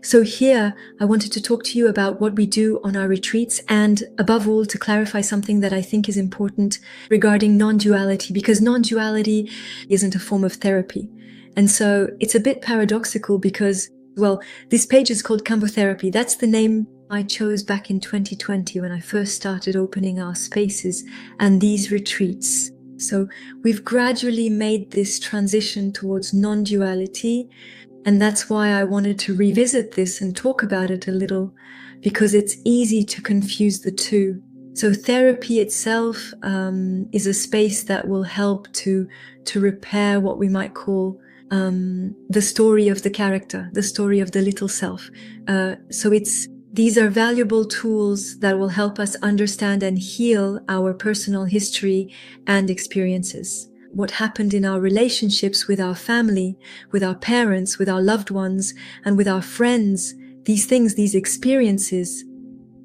So here, I wanted to talk to you about what we do on our retreats, and above all, to clarify something that I think is important regarding non-duality, because non-duality isn't a form of therapy. And so it's a bit paradoxical because, well, this page is called Campo Therapy. That's the name I chose back in 2020 when I first started opening our spaces and these retreats. So we've gradually made this transition towards non-duality. And that's why I wanted to revisit this and talk about it a little, because it's easy to confuse the two. So therapy itself is a space that will help to repair what we might call the story of the character, the story of the little self. These are valuable tools that will help us understand and heal our personal history and experiences. What happened in our relationships with our family, with our parents, with our loved ones, and with our friends. These things, these experiences,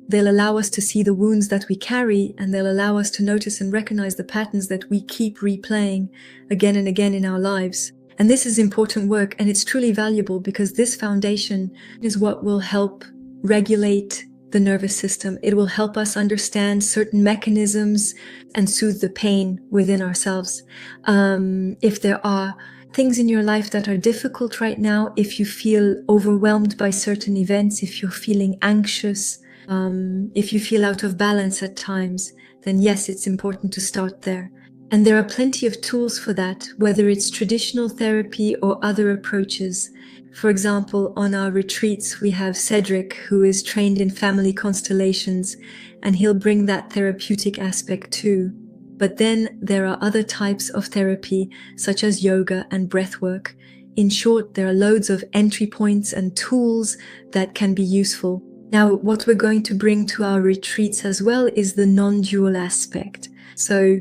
they'll allow us to see the wounds that we carry, and they'll allow us to notice and recognize the patterns that we keep replaying again and again in our lives. And this is important work, and it's truly valuable because this foundation is what will help regulate the nervous system. It will help us understand certain mechanisms and soothe the pain within ourselves. If there are things in your life that are difficult right now, if you feel overwhelmed by certain events, if you're feeling anxious, if you feel out of balance at times, then yes, it's important to start there. And there are plenty of tools for that, whether it's traditional therapy or other approaches. For example, on our retreats, we have Cedric, who is trained in family constellations, and he'll bring that therapeutic aspect too. But then there are other types of therapy, such as yoga and breathwork. In short, there are loads of entry points and tools that can be useful. Now, what we're going to bring to our retreats as well is the non-dual aspect. So,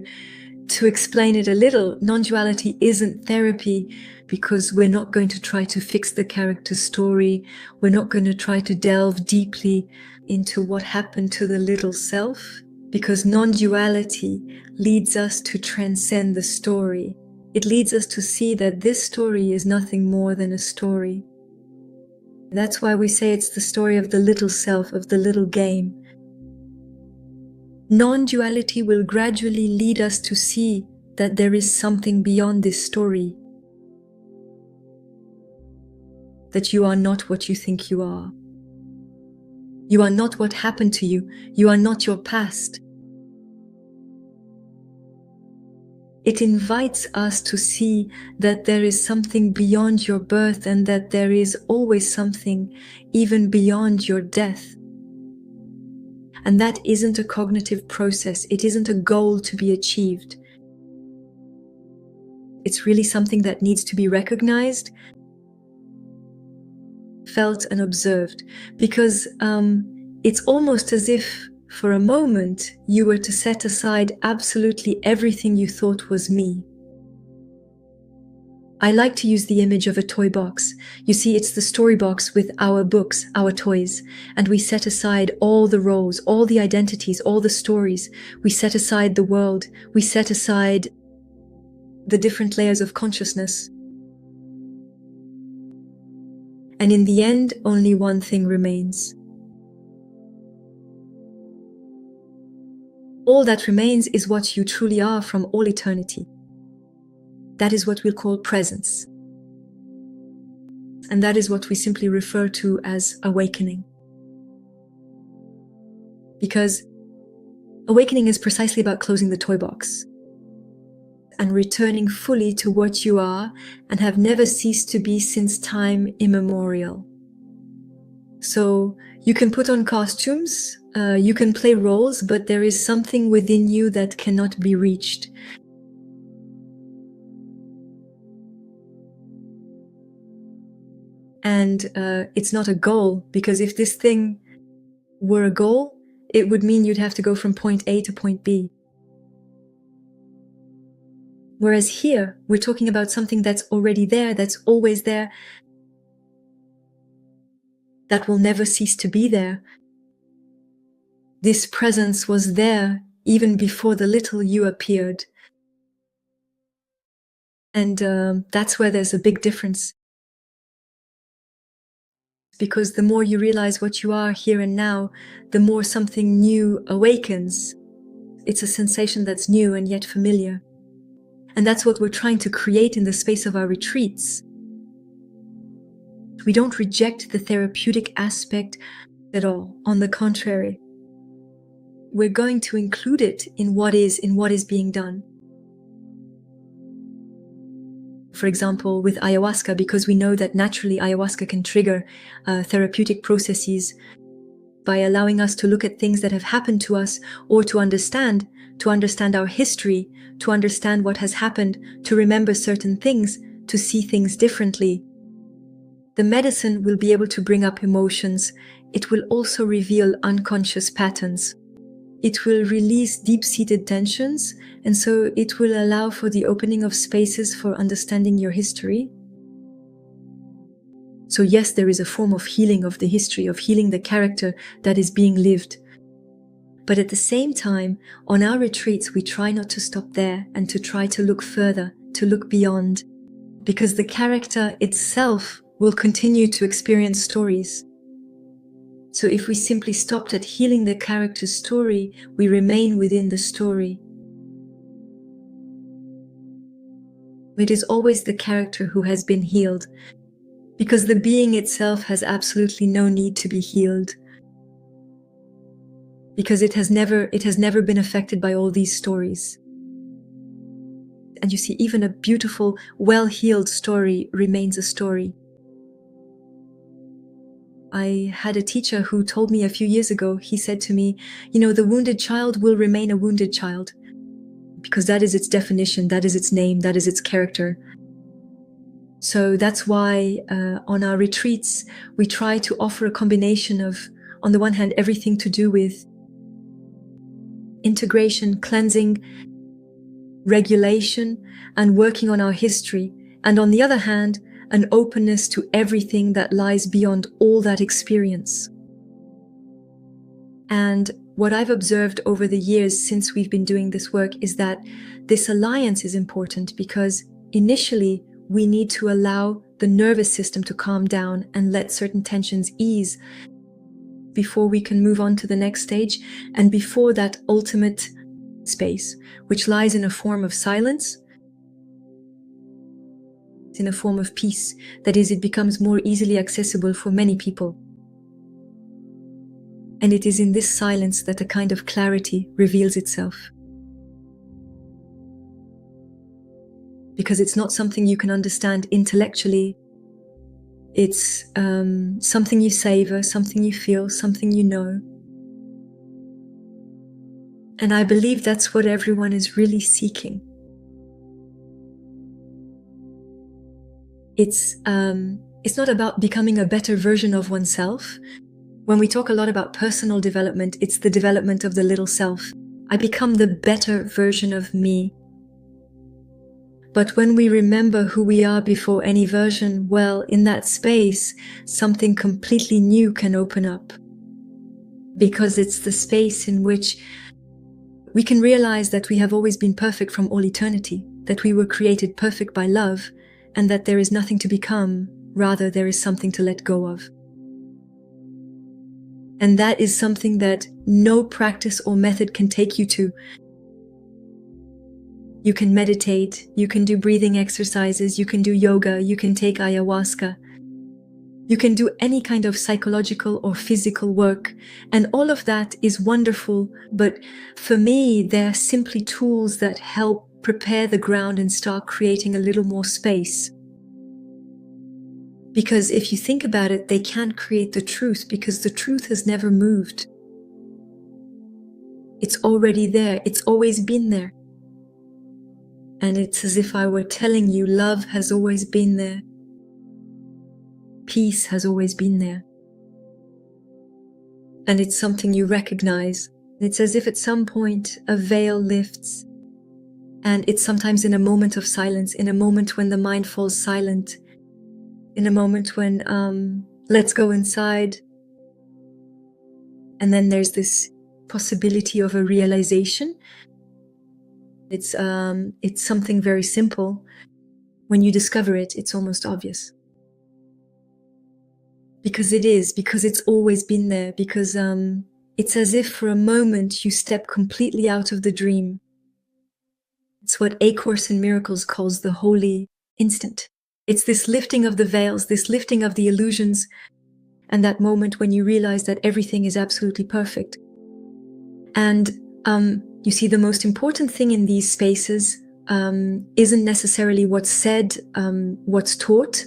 to explain it a little, non-duality isn't therapy because we're not going to try to fix the character's story. We're not going to try to delve deeply into what happened to the little self, because non-duality leads us to transcend the story. It leads us to see that this story is nothing more than a story. That's why we say it's the story of the little self, of the little game. Non-duality will gradually lead us to see that there is something beyond this story. That you are not what you think you are. You are not what happened to you. You are not your past. It invites us to see that there is something beyond your birth and that there is always something even beyond your death. And that isn't a cognitive process. It isn't a goal to be achieved. It's really something that needs to be recognized, felt and observed, because it's almost as if for a moment you were to set aside absolutely everything you thought was me. I like to use the image of a toy box. You see, it's the story box with our books, our toys, and we set aside all the roles, all the identities, all the stories. We set aside the world. We set aside the different layers of consciousness. And in the end, only one thing remains. All that remains is what you truly are from all eternity. That is what we'll call presence. And that is what we simply refer to as awakening. Because awakening is precisely about closing the toy box and returning fully to what you are and have never ceased to be since time immemorial. So you can put on costumes, you can play roles, but there is something within you that cannot be reached. And it's not a goal, because if this thing were a goal, it would mean you'd have to go from point A to point B. Whereas here, we're talking about something that's already there, that's always there, that will never cease to be there. This presence was there even before the little you appeared. And that's where there's a big difference. Because the more you realize what you are here and now, the more something new awakens. It's a sensation that's new and yet familiar. And that's what we're trying to create in the space of our retreats. We don't reject the therapeutic aspect at all. On the contrary, we're going to include it in what is being done. For example, with ayahuasca, because we know that naturally ayahuasca can trigger therapeutic processes by allowing us to look at things that have happened to us, or to understand our history, to understand what has happened, to remember certain things, to see things differently. The medicine will be able to bring up emotions. It will also reveal unconscious patterns. It will release deep-seated tensions, and so it will allow for the opening of spaces for understanding your history. So yes, there is a form of healing of the history, of healing the character that is being lived. But at the same time, on our retreats, we try not to stop there and to try to look further, to look beyond, because the character itself will continue to experience stories. So if we simply stopped at healing the character's story, we remain within the story. It is always the character who has been healed, because the being itself has absolutely no need to be healed, because it has never been affected by all these stories. And you see, even a beautiful, well-healed story remains a story. I had a teacher who told me a few years ago, he said to me, the wounded child will remain a wounded child, because that is its definition, that is its name, that is its character. So that's why on our retreats, we try to offer a combination of, on the one hand, everything to do with integration, cleansing, regulation, and working on our history. And on the other hand, an openness to everything that lies beyond all that experience. And what I've observed over the years since we've been doing this work is that this alliance is important, because initially we need to allow the nervous system to calm down and let certain tensions ease before we can move on to the next stage, and before that ultimate space, which lies in a form of silence, in a form of peace. That is, it becomes more easily accessible for many people. And it is in this silence that a kind of clarity reveals itself. Because it's not something you can understand intellectually. It's something you savor, something you feel, something you know. And I believe that's what everyone is really seeking. It's not about becoming a better version of oneself. When we talk a lot about personal development, it's the development of the little self. I become the better version of me. But when we remember who we are before any version, well, in that space, something completely new can open up. Because it's the space in which we can realize that we have always been perfect from all eternity, that we were created perfect by love, and that there is nothing to become, rather there is something to let go of. And that is something that no practice or method can take you to. You can meditate, you can do breathing exercises, you can do yoga, you can take ayahuasca. You can do any kind of psychological or physical work, and all of that is wonderful, but for me, they're simply tools that help prepare the ground and start creating a little more space. Because if you think about it, they can't create the truth, because the truth has never moved. It's already there, it's always been there. And it's as if I were telling you, love has always been there. Peace has always been there. And it's something you recognize. It's as if at some point a veil lifts. And it's sometimes in a moment of silence, in a moment when the mind falls silent, in a moment when let's go inside. And then there's this possibility of a realization. It's something very simple. When you discover it, it's almost obvious. because it is, because it's always been there, because it's as if for a moment you step completely out of the dream. It's what A Course in Miracles calls the holy instant. It's this lifting of the veils, this lifting of the illusions, and that moment when you realize that everything is absolutely perfect. And you see, the most important thing in these spaces isn't necessarily what's said, what's taught.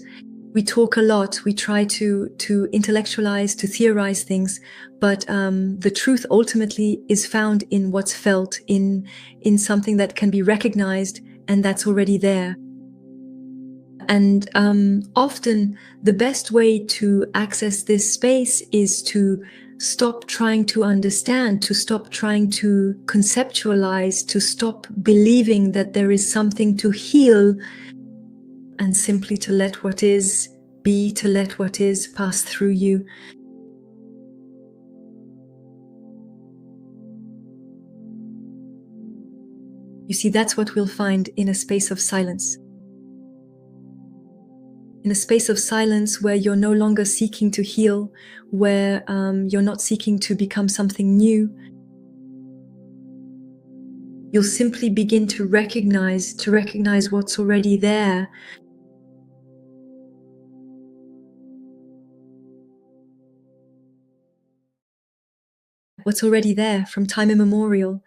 We talk a lot, we try to intellectualize, to theorize things, but the truth ultimately is found in what's felt, in something that can be recognized and that's already there. And often the best way to access this space is to stop trying to understand, to stop trying to conceptualize, to stop believing that there is something to heal, and simply to let what is be, to let what is pass through you. You see, that's what we'll find in a space of silence. In a space of silence where you're no longer seeking to heal, where you're not seeking to become something new, you'll simply begin to recognize what's already there. What's already there from time immemorial.